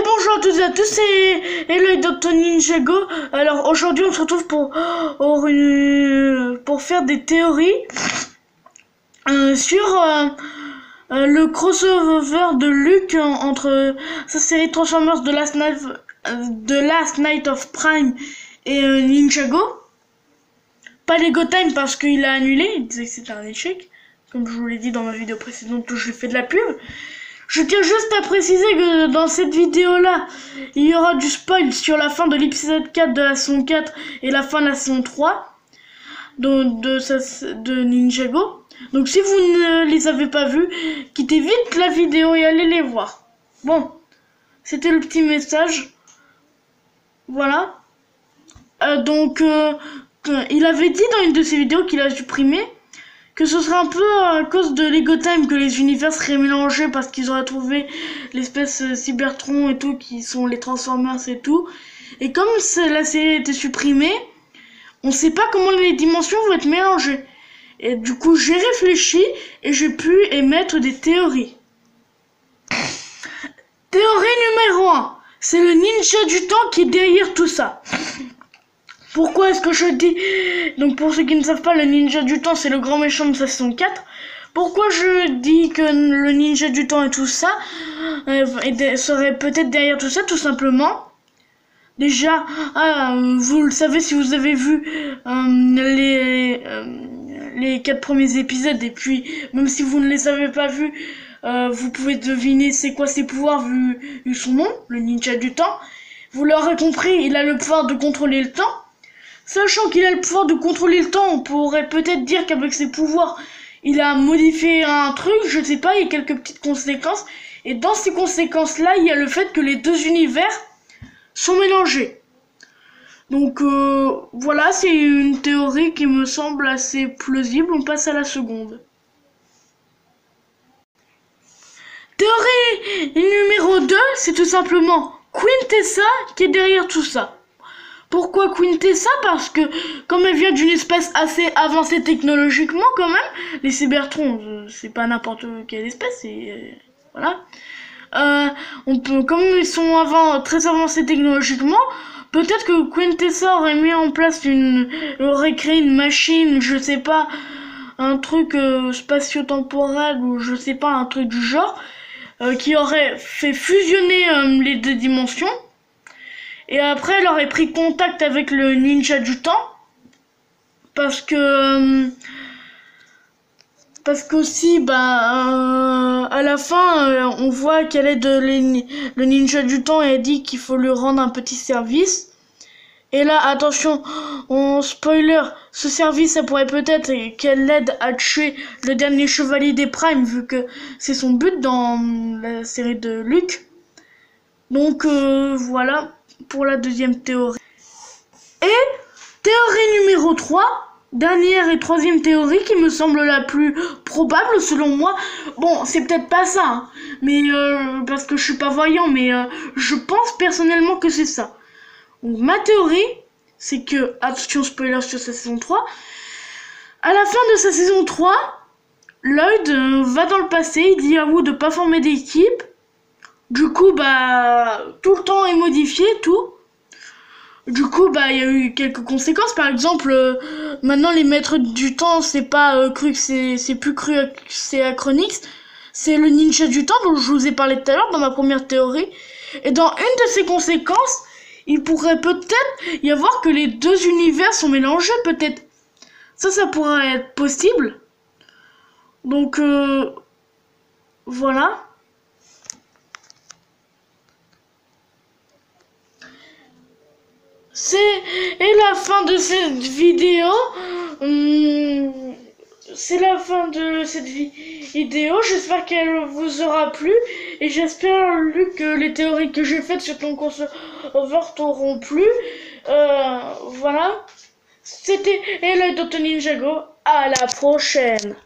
Et bonjour à toutes et à tous, c'est Hello Dr Ninjago. Alors aujourd'hui on se retrouve pour faire des théories sur le crossover de Luke entre sa série Transformers The Last Night of Prime et Ninjago. Pas Lego Time parce qu'il a annulé, il disait que c'était un échec, comme je vous l'ai dit dans ma vidéo précédente où je fais de la pub. Je tiens juste à préciser que dans cette vidéo-là, il y aura du spoil sur la fin de l'épisode 4 de la saison 4 et la fin de la saison 3 de Ninjago. Donc si vous ne les avez pas vus, quittez vite la vidéo et allez les voir. Bon, c'était le petit message. Voilà. Il avait dit dans une de ses vidéos qu'il a supprimé que ce serait un peu à cause de Lego Time que les univers seraient mélangés parce qu'ils auraient trouvé l'espèce Cybertron et tout qui sont les Transformers et tout. Et comme la série a été supprimée, on sait pas comment les dimensions vont être mélangées. Et du coup j'ai réfléchi et j'ai pu émettre des théories. Théorie numéro 1. C'est le ninja du temps qui est derrière tout ça. Pourquoi est-ce que je dis... Donc pour ceux qui ne savent pas, le ninja du temps c'est le grand méchant de sa saison 4. Pourquoi je dis que le ninja du temps et tout ça serait peut-être derrière tout ça? Tout simplement, déjà, vous le savez si vous avez vu les 4 premiers épisodes, et puis même si vous ne les avez pas vus, vous pouvez deviner c'est quoi ses pouvoirs vu son nom, le ninja du temps. Vous l'aurez compris, il a le pouvoir de contrôler le temps. Sachant qu'il a le pouvoir de contrôler le temps, on pourrait peut-être dire qu'avec ses pouvoirs, il a modifié un truc, je sais pas, il y a quelques petites conséquences. Et dans ces conséquences-là, il y a le fait que les deux univers sont mélangés. Donc voilà, c'est une théorie qui me semble assez plausible. On passe à la seconde. Théorie numéro 2, c'est tout simplement Quintessa qui est derrière tout ça. Pourquoi Quintessa? Parce que comme elle vient d'une espèce assez avancée technologiquement quand même, les Cybertrons, c'est pas n'importe quelle espèce, voilà. Comme ils sont très avancés technologiquement, peut-être que Quintessa aurait mis en place aurait créé une machine, je sais pas, un truc spatio-temporel ou je sais pas, un truc du genre, qui aurait fait fusionner les deux dimensions. Et après, elle aurait pris contact avec le ninja du temps. Parce qu'aussi, à la fin, on voit qu'elle aide le ninja du temps et elle dit qu'il faut lui rendre un petit service. Et là, attention, spoiler, ce service, ça pourrait peut-être qu'elle l'aide à tuer le dernier chevalier des Primes, vu que c'est son but dans la série de Luke. Donc, voilà pour la deuxième théorie. Et théorie numéro 3, dernière et troisième théorie qui me semble la plus probable selon moi. Bon, c'est peut-être pas ça, hein, mais parce que je suis pas voyant, mais je pense personnellement que c'est ça. Donc ma théorie, c'est que, attention spoiler sur sa saison 3, à la fin de sa saison 3, Lloyd va dans le passé, il dit à Wu de pas former d'équipe. Du coup, tout le temps est modifié, tout. Du coup, il y a eu quelques conséquences. Par exemple, maintenant, les maîtres du temps, c'est pas c'est plus cru que c'est Acronix. C'est le ninja du temps dont je vous ai parlé tout à l'heure dans ma première théorie. Et dans une de ces conséquences, il pourrait peut-être y avoir que les deux univers sont mélangés, peut-être. Ça pourrait être possible. Donc, voilà. C'est la fin de cette vidéo. C'est la fin de cette vidéo. J'espère qu'elle vous aura plu. Et j'espère, Luc, que les théories que j'ai faites sur ton crossover t'auront plu. Voilà. C'était Hello Dr Ninjago. À la prochaine.